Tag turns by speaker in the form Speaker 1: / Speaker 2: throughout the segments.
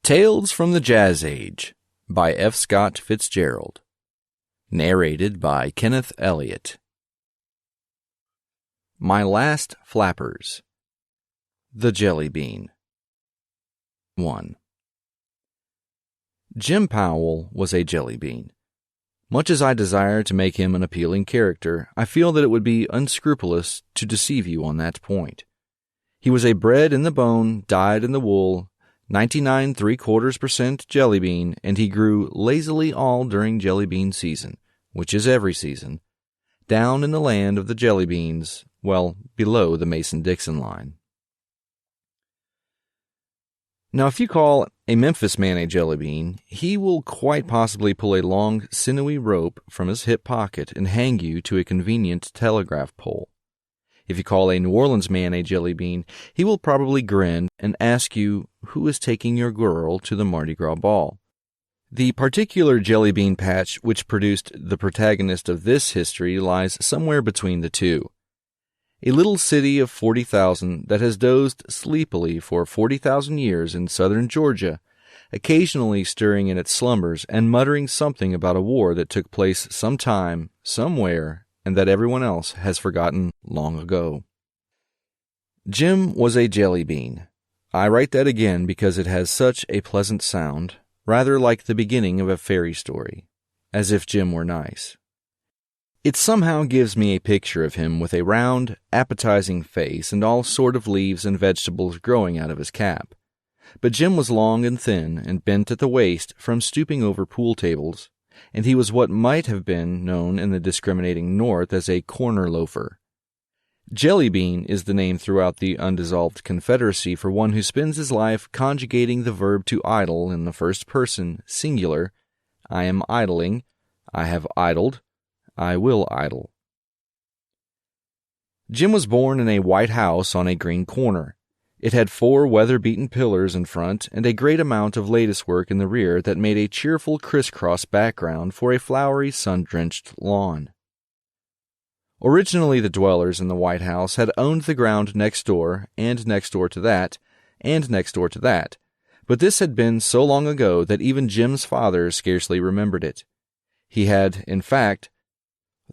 Speaker 1: Tales from the Jazz Age by F. Scott Fitzgerald. Narrated by Kenneth Elliott. My Last Flappers. The Jelly Bean. 1. Jim Powell was a jelly bean. Much as I desire to make him an appealing character, I feel that it would be unscrupulous to deceive you on that point. He was a bred in the bone, dyed in the wool, 99 3/4% jelly bean, and he grew lazily all during jelly bean season, which is every season, down in the land of the jelly beans, well, below the Mason-Dixon line. Now, if you call a Memphis man a jelly bean, he will quite possibly pull a long, sinewy rope from his hip pocket and hang you to a convenient telegraph pole. If you call a New Orleans man a jelly bean, he will probably grin and ask you who is taking your girl to the Mardi Gras ball. The particular jelly bean patch which produced the protagonist of this history lies somewhere between the two. A little city of 40,000 that has dozed sleepily for 40,000 years in southern Georgia, occasionally stirring in its slumbers and muttering something about a war that took place sometime, somewhere, and that everyone else has forgotten long ago. Jim was a jelly bean. I write that again because it has such a pleasant sound, rather like the beginning of a fairy story, as if Jim were nice. It somehow gives me a picture of him with a round, appetizing face and all sort of leaves and vegetables growing out of his cap. But Jim was long and thin and bent at the waist from stooping over pool tables, and he was what might have been known in the discriminating North as a corner loafer. Jelly bean is the name throughout the undissolved Confederacy for one who spends his life conjugating the verb to idle in the first person, singular. I am idling, I have idled, I will idle. Jim was born in a white house on a green corner. It had 4 weather-beaten pillars in front and a great amount of lattice work in the rear that made a cheerful crisscross background for a flowery, sun-drenched lawn. Originally the dwellers in the White House had owned the ground next door, and next door to that, and next door to that, but this had been so long ago that even Jim's father scarcely remembered it. He had, in fact,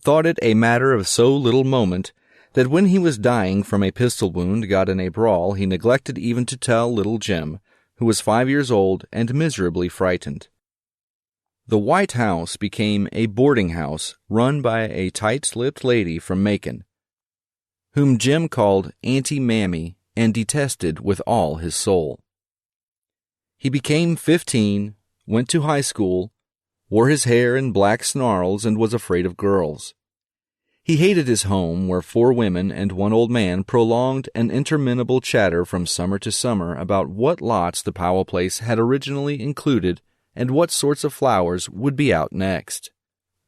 Speaker 1: thought it a matter of so little moment that when he was dying from a pistol wound got in a brawl, he neglected even to tell little Jim, who was 5 years old and miserably frightened. The White House became a boarding house run by a tight-lipped lady from Macon, whom Jim called Auntie Mammy and detested with all his soul. He became 15, went to high school, wore his hair in black snarls, and was afraid of girls. He hated his home, where 4 women and 1 old man prolonged an interminable chatter from summer to summer about what lots the Powell place had originally included and what sorts of flowers would be out next.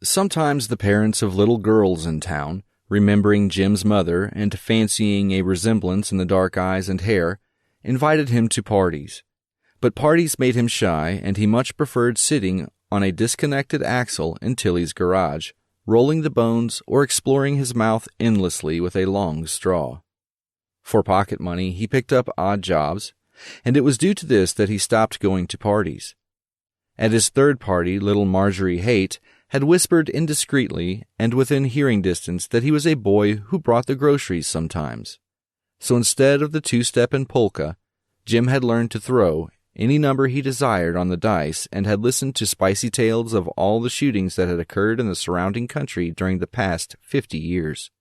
Speaker 1: Sometimes the parents of little girls in town, remembering Jim's mother and fancying a resemblance in the dark eyes and hair, invited him to parties. But parties made him shy, and he much preferred sitting on a disconnected axle in Tilly's garage, rolling the bones or exploring his mouth endlessly with a long straw. For pocket money, he picked up odd jobs, and it was due to this that he stopped going to parties. At his third party, little Marjorie Haight had whispered indiscreetly and within hearing distance that he was a boy who brought the groceries sometimes. So instead of the 2-step and polka, Jim had learned to throw any number he desired on the dice and had listened to spicy tales of all the shootings that had occurred in the surrounding country during the past 50 years.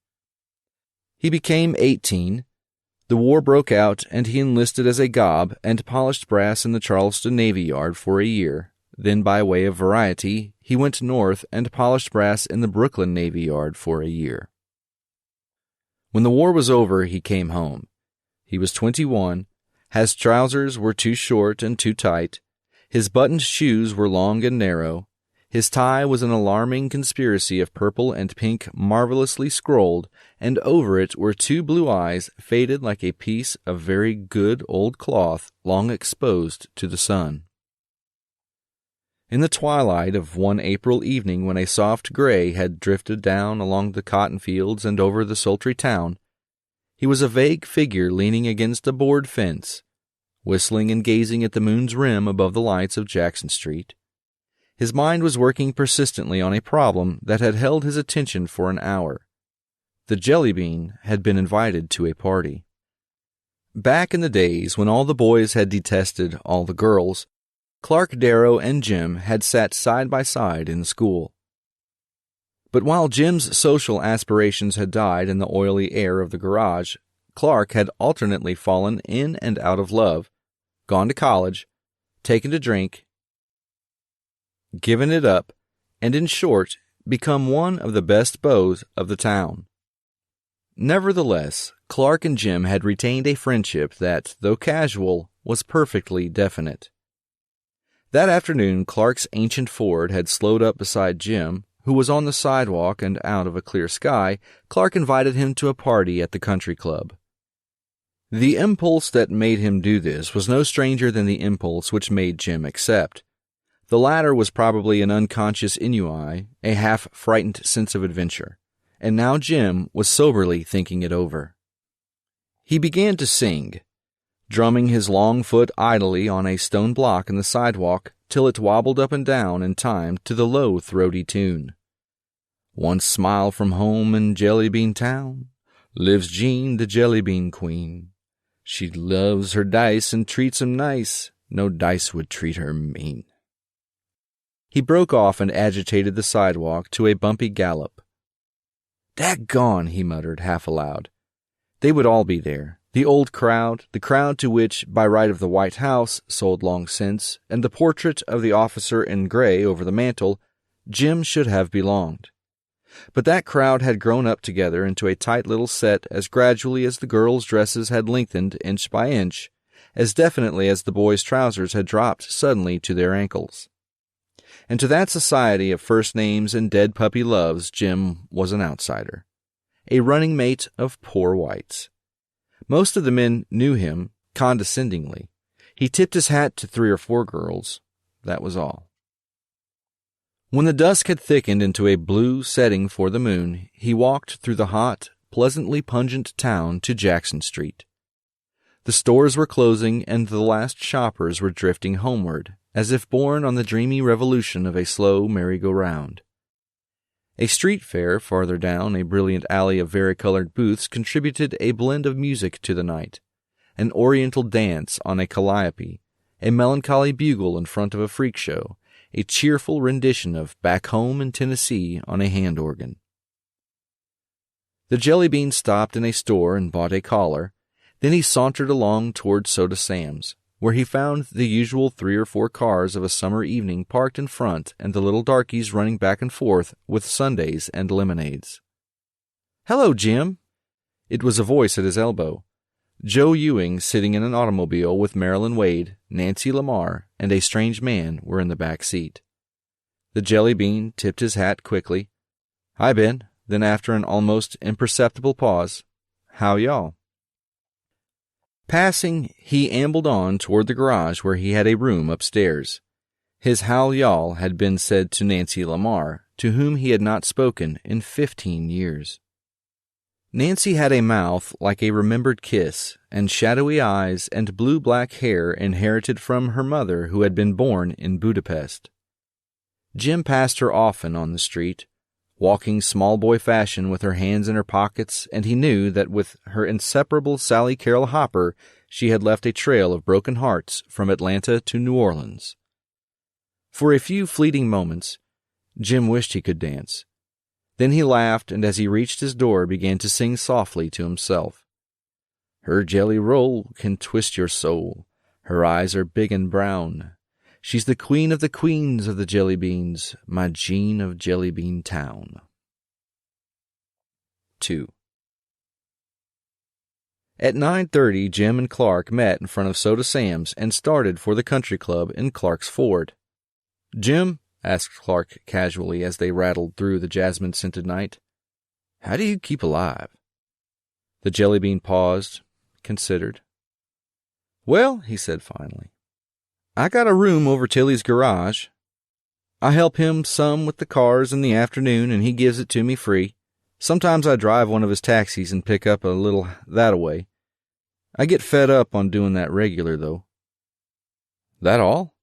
Speaker 1: He became 18. The war broke out, and he enlisted as a gob and polished brass in the Charleston Navy Yard for a year. Then, by way of variety, he went north and polished brass in the Brooklyn Navy Yard for a year. When the war was over, he came home. He was 21. His trousers were too short and too tight, his buttoned shoes were long and narrow, his tie was an alarming conspiracy of purple and pink marvelously scrolled, and over it were 2 blue eyes faded like a piece of very good old cloth long exposed to the sun. In the twilight of one April evening when a soft gray had drifted down along the cotton fields and over the sultry town, he was a vague figure leaning against a board fence, whistling and gazing at the moon's rim above the lights of Jackson Street. His mind was working persistently on a problem that had held his attention for an hour. The Jelly Bean had been invited to a party. Back in the days when all the boys had detested all the girls, Clark Darrow and Jim had sat side by side in school. But while Jim's social aspirations had died in the oily air of the garage, Clark had alternately fallen in and out of love, gone to college, taken to drink, given it up, and in short, become one of the best beaux of the town. Nevertheless, Clark and Jim had retained a friendship that, though casual, was perfectly definite. That afternoon, Clark's ancient Ford had slowed up beside Jim, who was on the sidewalk, and out of a clear sky, Clark invited him to a party at the country club. The impulse that made him do this was no stranger than the impulse which made Jim accept. The latter was probably an unconscious ennui, a half-frightened sense of adventure, and now Jim was soberly thinking it over. He began to sing, drumming his long foot idly on a stone block in the sidewalk till it wobbled up and down in time to the low, throaty tune. One smile from home in Jelly Bean Town lives Jean, the Jelly Bean Queen. She loves her dice and treats 'em nice, no dice would treat her mean. He broke off and agitated the sidewalk to a bumpy gallop. "Daggone," he muttered, half aloud. They would all be there, the old crowd, the crowd to which, by right of the White House, sold long since, and the portrait of the officer in gray over the mantel, Jim should have belonged. But that crowd had grown up together into a tight little set as gradually as the girls' dresses had lengthened inch by inch, as definitely as the boys' trousers had dropped suddenly to their ankles. And to that society of first names and dead puppy loves Jim was an outsider, a running mate of poor whites. Most of the men knew him condescendingly. He tipped his hat to 3 or 4 girls. That was all. When the dusk had thickened into a blue setting for the moon, he walked through the hot, pleasantly pungent town to Jackson Street. The stores were closing and the last shoppers were drifting homeward, as if borne on the dreamy revolution of a slow merry-go-round. A street fair farther down a brilliant alley of varicolored booths contributed a blend of music to the night, an oriental dance on a calliope, a melancholy bugle in front of a freak show, a cheerful rendition of Back Home in Tennessee on a hand organ. The Jelly Bean stopped in a store and bought a collar. Then he sauntered along toward Soda Sam's, where he found the usual 3 or 4 cars of a summer evening parked in front and the little darkies running back and forth with sundaes and lemonades. "Hello, Jim!" It was a voice at his elbow. Joe Ewing, sitting in an automobile with Marilyn Wade, Nancy Lamar, and a strange man, were in the back seat. The Jelly Bean tipped his hat quickly. "Hi, Ben." Then after an almost imperceptible pause, "How y'all?" Passing, he ambled on toward the garage where he had a room upstairs. His "how y'all" had been said to Nancy Lamar, to whom he had not spoken in 15 years. Nancy had a mouth like a remembered kiss, and shadowy eyes and blue-black hair inherited from her mother who had been born in Budapest. Jim passed her often on the street, walking small-boy fashion with her hands in her pockets, and he knew that with her inseparable Sally Carrol Hopper she had left a trail of broken hearts from Atlanta to New Orleans. For a few fleeting moments, Jim wished he could dance. Then he laughed, and as he reached his door began to sing softly to himself. "Her jelly roll can twist your soul. Her eyes are big and brown. She's the queen of the queens of the jelly beans, my Jean of Jelly Bean Town." 2. At 9:30, Jim and Clark met in front of Soda Sam's and started for the country club in Clark's Ford. "Jim," asked Clark casually as they rattled through the jasmine-scented night, "how do you keep alive?" The Jelly Bean paused, considered. "Well," he said finally, "I got a room over Tilly's garage. I help him some with the cars in the afternoon, and he gives it to me free. Sometimes I drive one of his taxis and pick up a little that-a-way. I get fed up on doing that regular, though. That all?